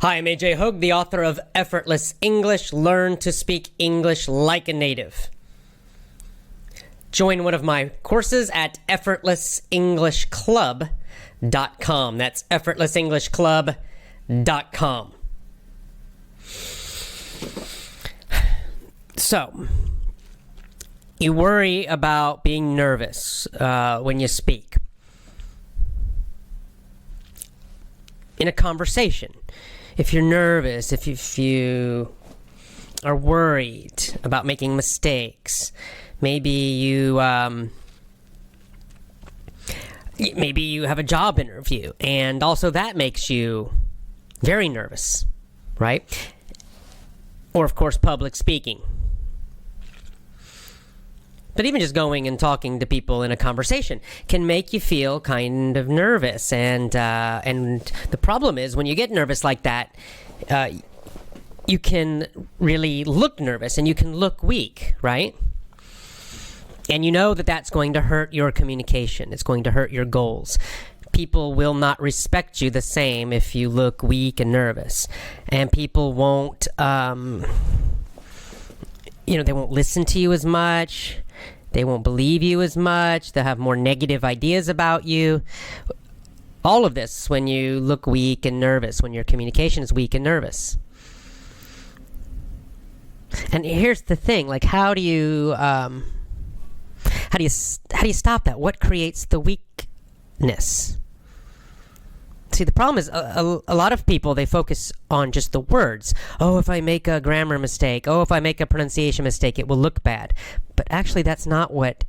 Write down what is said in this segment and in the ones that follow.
Hi, I'm ajhoge, the author of Effortless English. Learn to speak English like a native. Join one of my courses at effortlessenglishclub.com. That's effortlessenglishclub.com. So, you worry about being nervous when you speak in a conversation. If you're nervous, if you are worried about making mistakes, maybe you have a job interview, and also that makes you very nervous, right? Or, of course, public speaking. But even just going and talking to people in a conversation can make you feel kind of nervous. And the problem is when you get nervous like that, you can really look nervous and you can look weak, right? And you know that that's going to hurt your communication. It's going to hurt your goals. People will not respect you the same if you look weak and nervous. And people won't, they won't listen to you as much. They won't believe you as much. They'll have more negative ideas about you. All of this when you look weak and nervous, when your communication is weak and nervous. And here's the thing, like how do you stop that? What creates the weakness? See, the problem is a lot of people, they focus on just the words. Oh, if I make a grammar mistake, if I make a pronunciation mistake, it will look bad. But actually, that's not what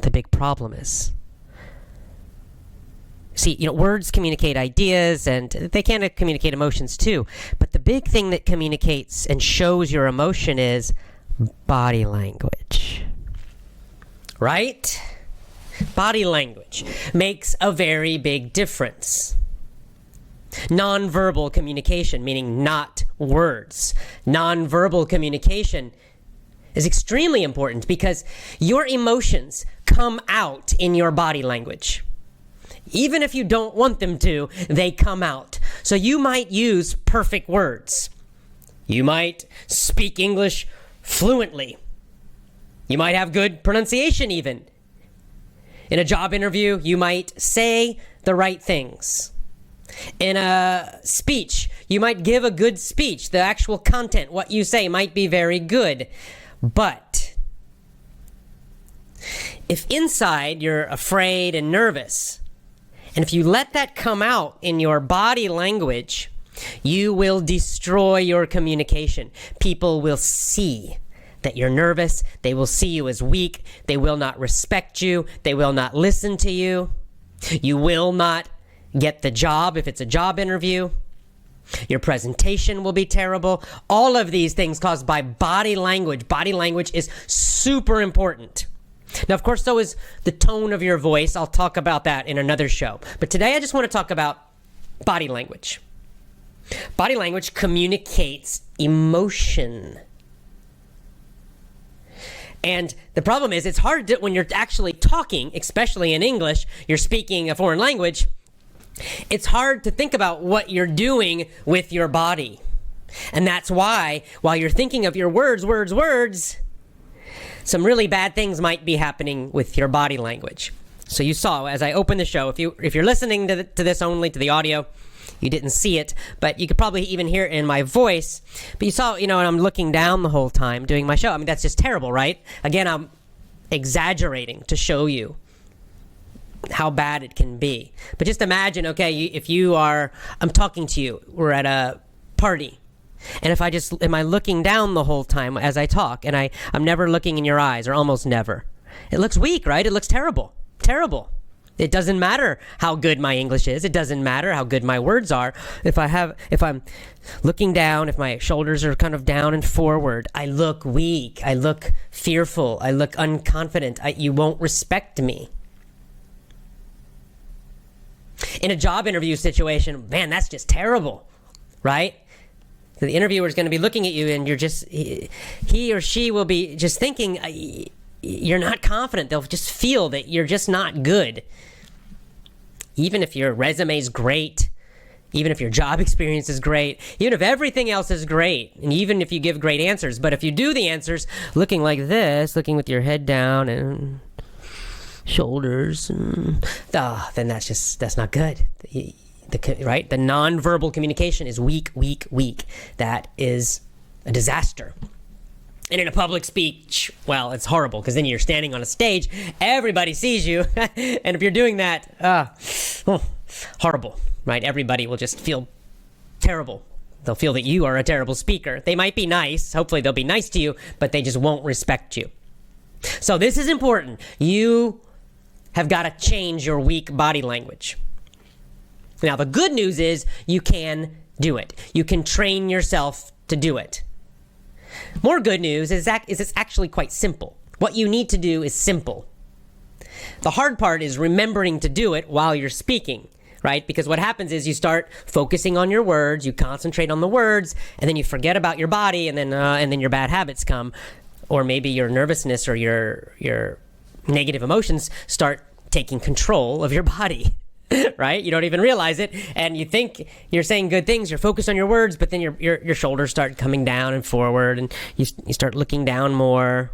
the big problem is. See, words communicate ideas, and they can communicate emotions too. But the big thing that communicates and shows your emotion is body language. Right? Body language makes a very big difference. Nonverbal communication, meaning not words. Nonverbal communication is extremely important because your emotions come out in your body language. Even if you don't want them to, they come out. So you might use perfect words. You might speak English fluently. You might have good pronunciation even. In a job interview, you might say the right things. In a speech, you might give a good speech. The actual content, what you say, might be very good. But if inside you're afraid and nervous, and if you let that come out in your body language, you will destroy your communication. People will see that you're nervous. They will see you as weak. They will not respect you. They will not listen to you. You will not get the job if it's a job interview. Your presentation will be terrible. All of these things caused by body language. Body language is super important. Now, of course, so is the tone of your voice. I'll talk about that in another show. But today I just want to talk about body language. Body language communicates emotion. And the problem is it's hard when you're actually talking, especially in English, you're speaking a foreign language. It's hard to think about what you're doing with your body. And that's why, while you're thinking of your words, some really bad things might be happening with your body language. So you saw, as I opened the show, if you're listening to this only, to the audio, you didn't see it, but you could probably even hear it in my voice. But you saw, and I'm looking down the whole time doing my show. I mean, that's just terrible, right? Again, I'm exaggerating to show you how bad it can be. But just imagine, if I'm talking to you, we're at a party, and if am I looking down the whole time as I talk, and I'm never looking in your eyes, or almost never. It looks weak, right? It looks terrible. Terrible. It doesn't matter how good my English is. It doesn't matter how good my words are. If I'm looking down, if my shoulders are kind of down and forward, I look weak. I look fearful. I look unconfident. You won't respect me. In a job interview situation, man, that's just terrible, right? The interviewer is going to be looking at you, and he or she will be just thinking you're not confident. They'll just feel that you're just not good. Even if your resume is great, even if your job experience is great, even if everything else is great, and even if you give great answers. But if you do the answers looking like this, looking with your head down and shoulders, then that's not good. Right? The nonverbal communication is weak. That is a disaster. And in a public speech, well, it's horrible because then you're standing on a stage, everybody sees you, and if you're doing that, horrible, right? Everybody will just feel terrible. They'll feel that you are a terrible speaker. They might be nice, hopefully they'll be nice to you, but they just won't respect you. So this is important. You have got to change your weak body language. Now, the good news is you can do it. You can train yourself to do it. More good news is it's actually quite simple. What you need to do is simple. The hard part is remembering to do it while you're speaking, right? Because what happens is you start focusing on your words, you concentrate on the words, and then you forget about your body, and then your bad habits come, or maybe your nervousness or your negative emotions start taking control of your body. Right? You don't even realize it, and you think you're saying good things, you're focused on your words, but then your shoulders start coming down and forward, and you start looking down more.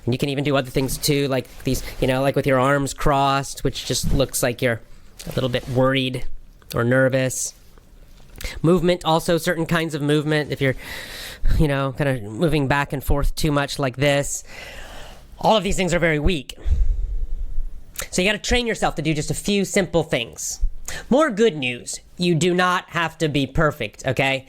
And you can even do other things too, like these, like with your arms crossed, which just looks like you're a little bit worried or nervous. Movement, also certain kinds of movement, if you're, kind of moving back and forth too much like this. All of these things are very weak. So you got to train yourself to do just a few simple things. More good news. You do not have to be perfect, okay?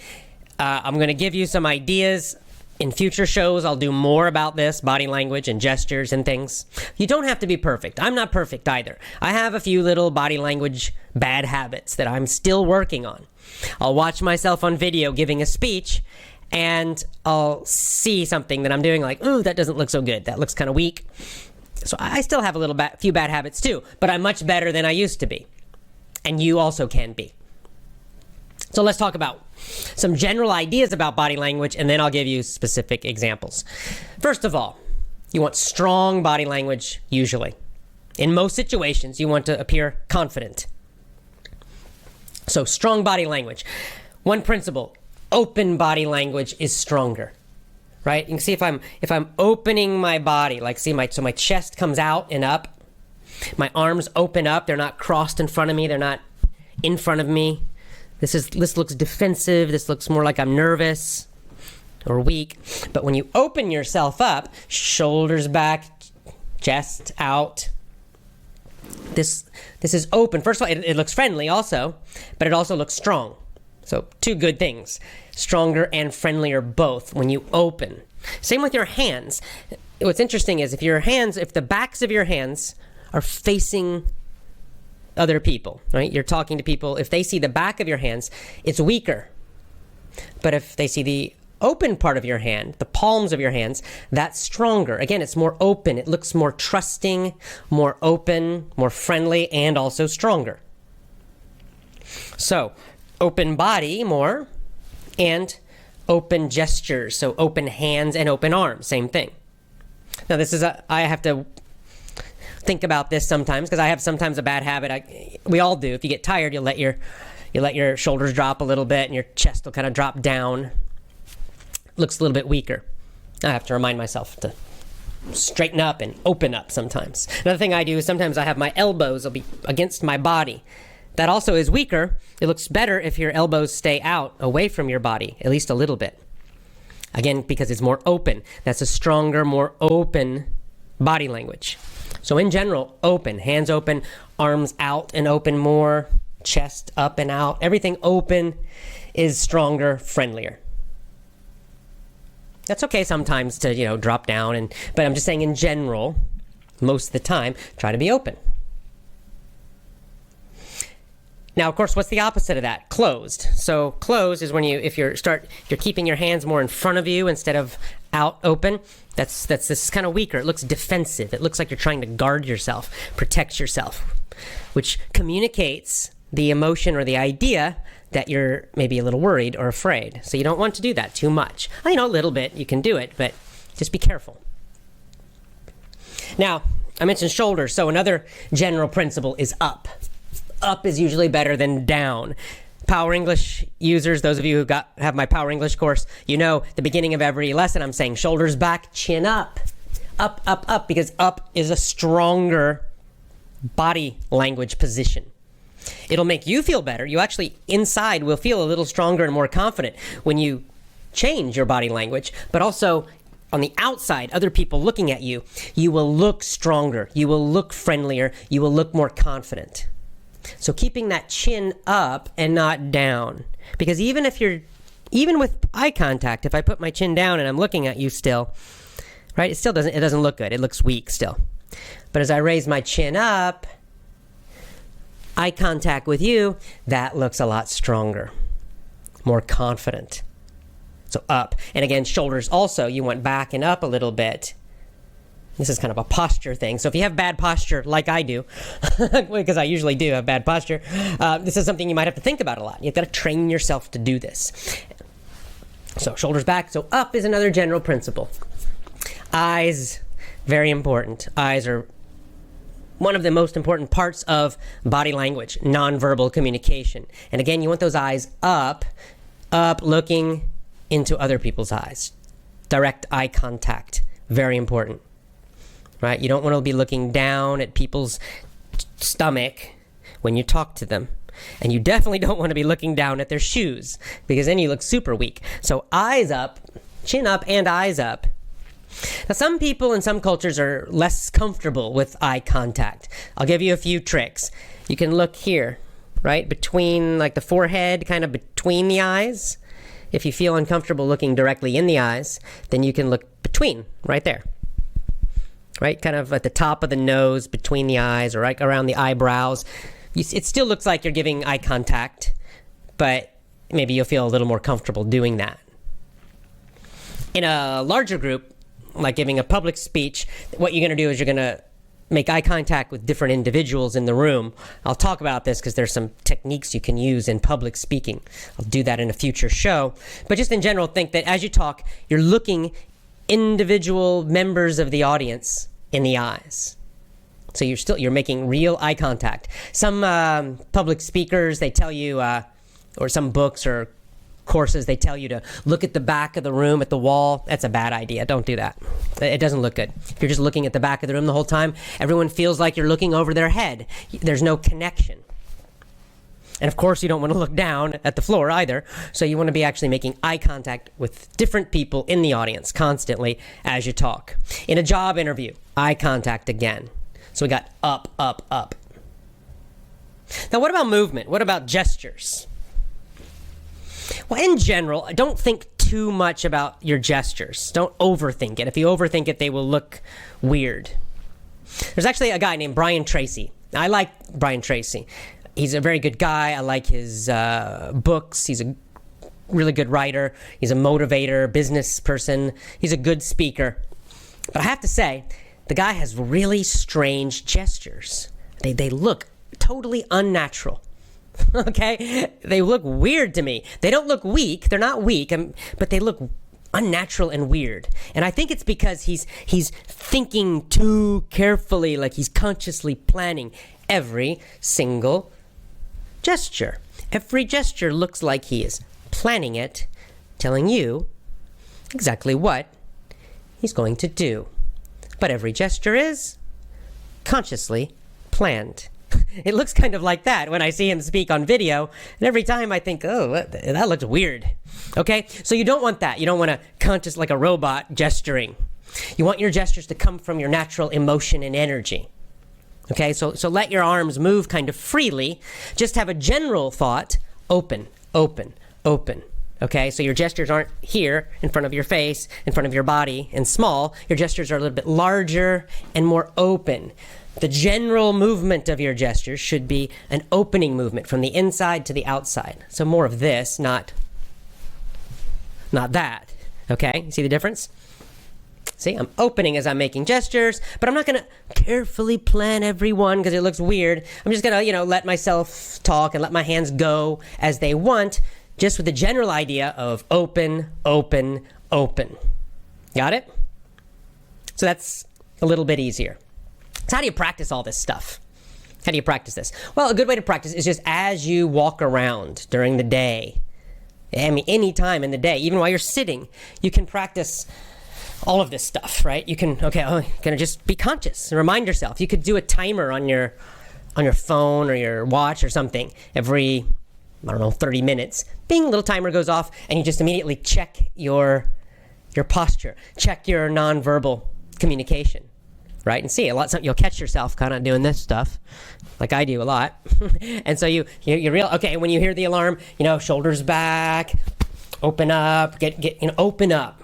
I'm going to give you some ideas. In future shows, I'll do more about this, body language and gestures and things. You don't have to be perfect. I'm not perfect either. I have a few little body language bad habits that I'm still working on. I'll watch myself on video giving a speech, and I'll see something that I'm doing like, ooh, that doesn't look so good. That looks kind of weak. So I still have a few bad habits too, but I'm much better than I used to be. And you also can be. So let's talk about some general ideas about body language, and then I'll give you specific examples. First of all, you want strong body language usually. In most situations, you want to appear confident. So strong body language. One principle, open body language is stronger. Right? You can see if I'm opening my body, like see my chest comes out and up. My arms open up. They're not crossed in front of me. They're not in front of me. This looks defensive. This looks more like I'm nervous or weak. But when you open yourself up, shoulders back, chest out. This is open. First of all, it looks friendly also, but it also looks strong. So two good things. Stronger and friendlier both when you open. Same with your hands. What's interesting is if the backs of your hands are facing other people, right? You're talking to people. If they see the back of your hands, it's weaker. But if they see the open part of your hand, the palms of your hands, that's stronger. Again, it's more open. It looks more trusting, more open, more friendly, and also stronger. So, open body more, and open gestures. So open hands and open arms, same thing. Now I have to think about this sometimes because I have sometimes a bad habit. We all do. If you get tired, you let your shoulders drop a little bit and your chest will kind of drop down. Looks a little bit weaker. I have to remind myself to straighten up and open up sometimes. Another thing I do is sometimes I have my elbows will be against my body. That also is weaker. It looks better if your elbows stay out, away from your body, at least a little bit. Again, because it's more open. That's a stronger, more open body language. So in general, open. Hands open, arms out and open more, chest up and out. Everything open is stronger, friendlier. That's okay sometimes to, drop down, but I'm just saying in general, most of the time, try to be open. Now, of course, what's the opposite of that? Closed. So closed is when if you're keeping your hands more in front of you instead of out open. This is kind of weaker. It looks defensive. It looks like you're trying to guard yourself, protect yourself, which communicates the emotion or the idea that you're maybe a little worried or afraid. So you don't want to do that too much. A little bit, you can do it, but just be careful. Now, I mentioned shoulders. So another general principle is up. Up is usually better than down. Power English users, those of you who have my Power English course, you know the beginning of every lesson I'm saying shoulders back, chin up. Up, up, up, because up is a stronger body language position. It'll make you feel better. You actually, inside, will feel a little stronger and more confident when you change your body language, but also on the outside, other people looking at you, you will look stronger, you will look friendlier, you will look more confident. So keeping that chin up and not down, because even with eye contact, if I put my chin down and I'm looking at you still, right, it doesn't look good. It looks weak still. But as I raise my chin up, eye contact with you, that looks a lot stronger, more confident. So up. And again, shoulders also, you want back and up a little bit. This is kind of a posture thing. So if you have bad posture, like I do, because I usually do have bad posture, this is something you might have to think about a lot. You've got to train yourself to do this. So shoulders back. So up is another general principle. Eyes, very important. Eyes are one of the most important parts of body language, nonverbal communication. And again, you want those eyes up, looking into other people's eyes. Direct eye contact, very important, right? You don't want to be looking down at people's stomach when you talk to them. And you definitely don't want to be looking down at their shoes, because then you look super weak. So eyes up, chin up, and eyes up. Now, some people in some cultures are less comfortable with eye contact. I'll give you a few tricks. You can look here, right? Between, like the forehead, kind of between the eyes. If you feel uncomfortable looking directly in the eyes, then you can look between, right there. Right? Kind of at the top of the nose, between the eyes, or right around the eyebrows. It still looks like you're giving eye contact, but maybe you'll feel a little more comfortable doing that. In a larger group, like giving a public speech, what you're going to do is you're going to make eye contact with different individuals in the room. I'll talk about this because there's some techniques you can use in public speaking. I'll do that in a future show. But just in general, think that as you talk, you're looking individual members of the audience in the eyes. So you're making real eye contact. Some public speakers, they tell you, or some books or courses, they tell you to look at the back of the room, at the wall. That's a bad idea. Don't do that. It doesn't look good. If you're just looking at the back of the room the whole time, everyone feels like you're looking over their head. There's no connection. And of course, you don't want to look down at the floor either. So you want to be actually making eye contact with different people in the audience constantly as you talk. In a job interview, eye contact again. So we got up, up, up. Now, what about movement? What about gestures? Well, in general, don't think too much about your gestures. Don't overthink it. If you overthink it, they will look weird. There's actually a guy named Brian Tracy. I like Brian Tracy. He's a very good guy. I like his books. He's a really good writer. He's a motivator, business person. He's a good speaker. But I have to say, the guy has really strange gestures. They look totally unnatural. Okay? They look weird to me. They don't look weak. They're not weak, but they look unnatural and weird. And I think it's because he's thinking too carefully, like he's consciously planning every single gesture. Every gesture looks like he is planning it, telling you exactly what he's going to do. But every gesture is consciously planned. It looks kind of like that when I see him speak on video, and every time I think, oh, that looks weird. Okay? So you don't want that. You don't want to like a robot gesturing. You want your gestures to come from your natural emotion and energy. Okay? So let your arms move kind of freely. Just have a general thought, open, open, open. Okay? So your gestures aren't here in front of your face, in front of your body, and small. Your gestures are a little bit larger and more open. The general movement of your gestures should be an opening movement from the inside to the outside. So more of this, not that. Okay? You see the difference? See, I'm opening as I'm making gestures, but I'm not going to carefully plan every one because it looks weird. I'm just going to, let myself talk and let my hands go as they want, just with the general idea of open, open, open. Got it? So that's a little bit easier. So how do you practice all this stuff? How do you practice this? Well, a good way to practice is just as you walk around during the day. I mean, any time in the day, even while you're sitting, you can practice all of this stuff, right? You can, gonna just be conscious and remind yourself. You could do a timer on your phone or your watch or something every, 30 minutes. Bing, little timer goes off, and you just immediately check your posture, check your nonverbal communication, right? And see, you'll catch yourself kind of doing this stuff, like I do a lot. And so you when you hear the alarm, shoulders back, open up, open up.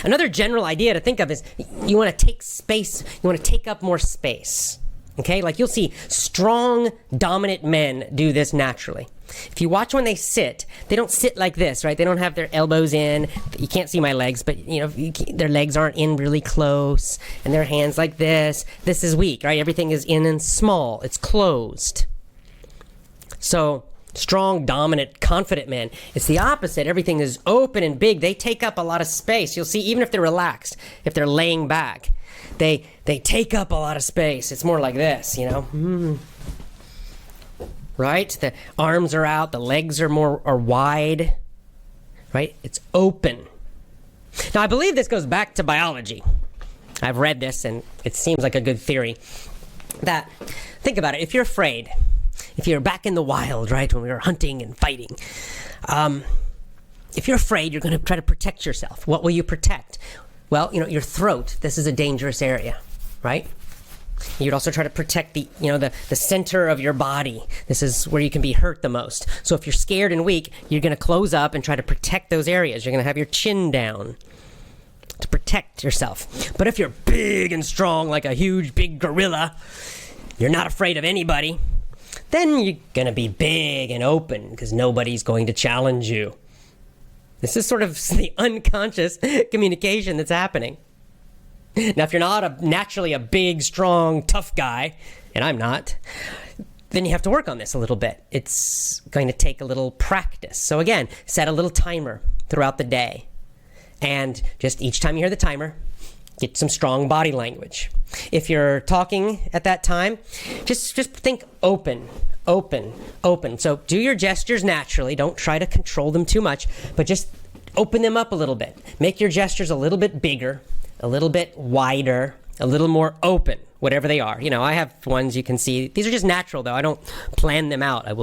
Another general idea to think of is you want to take space, you want to take up more space. Okay, like you'll see strong, dominant men do this naturally. If you watch when they sit, they don't sit like this, right? They don't have their elbows in. You can't see my legs, but their legs aren't in really close, and their hands like this. This is weak, right? Everything is in and small. It's closed. So strong, dominant, confident men, it's the opposite. Everything is open and big. They take up a lot of space. You'll see, even if they're relaxed, if they're laying back, they take up a lot of space. It's more like this, right? The arms are out, the legs are wide, right? It's open. Now, I believe this goes back to biology. I've read this, and it seems like a good theory. Think about it. If you're afraid, if you're back in the wild, right, when we were hunting and fighting, if you're afraid, you're going to try to protect yourself. What will you protect? Well, your throat. This is a dangerous area, right? You'd also try to protect the center of your body. This is where you can be hurt the most. So if you're scared and weak, you're going to close up and try to protect those areas. You're going to have your chin down to protect yourself. But if you're big and strong, like a huge, big gorilla, you're not afraid of anybody, then you're going to be big and open because nobody's going to challenge you. This is sort of the unconscious communication that's happening. Now, if you're not naturally a big, strong, tough guy, and I'm not, then you have to work on this a little bit. It's going to take a little practice. So again, set a little timer throughout the day. And just each time you hear the timer, get some strong body language. If you're talking at that time, just think open, open, open. So do your gestures naturally. Don't try to control them too much, but just open them up a little bit. Make your gestures a little bit bigger, a little bit wider, a little more open, whatever they are. I have ones you can see. These are just natural, though. I don't plan them out. I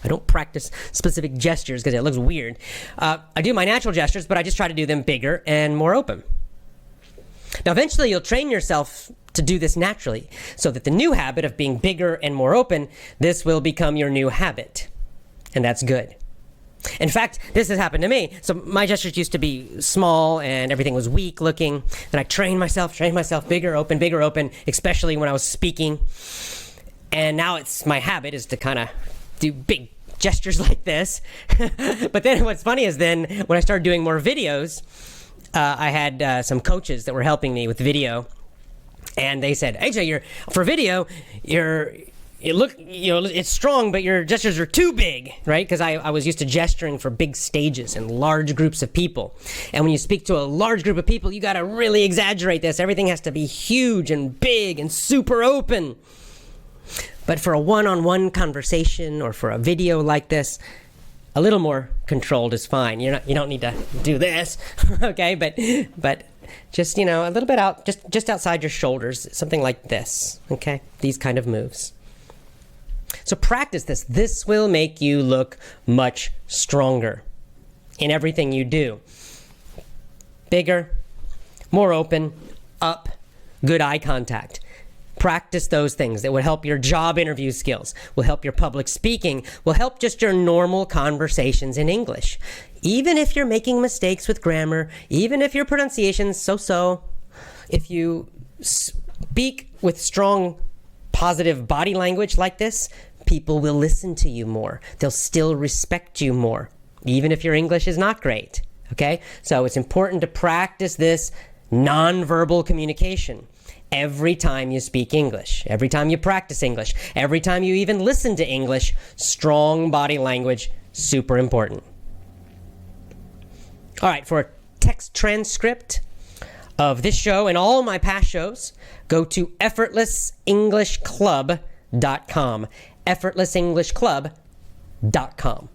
don't practice specific gestures because it looks weird. I do my natural gestures, but I just try to do them bigger and more open. Now, eventually, you'll train yourself to do this naturally so that the new habit of being bigger and more open, this will become your new habit. And that's good. In fact, this has happened to me. So my gestures used to be small and everything was weak looking. Then I trained myself bigger, open, especially when I was speaking. And now my habit is to kind of do big gestures like this. But then what's funny is then when I started doing more videos, I had some coaches that were helping me with video. And they said, AJ, it's strong, but your gestures are too big, right? Because I was used to gesturing for big stages and large groups of people. And when you speak to a large group of people, you got to really exaggerate this. Everything has to be huge and big and super open. But for a one-on-one conversation or for a video like this, a little more controlled is fine. You don't need to do this, okay? But just a little bit out, just outside your shoulders, something like this, okay? These kind of moves. So practice this. This will make you look much stronger in everything you do. Bigger, more open, up, good eye contact. Practice those things that would help your job interview skills, will help your public speaking, will help just your normal conversations in English. Even if you're making mistakes with grammar, even if your pronunciation's so-so, if you speak with strong, positive body language like this, people will listen to you more. They'll still respect you more, even if your English is not great, okay? So it's important to practice this nonverbal communication every time you speak English, every time you practice English, every time you even listen to English. Strong body language, super important. All right, for a text transcript of this show and all my past shows, go to effortlessenglishclub.com. effortlessenglishclub.com.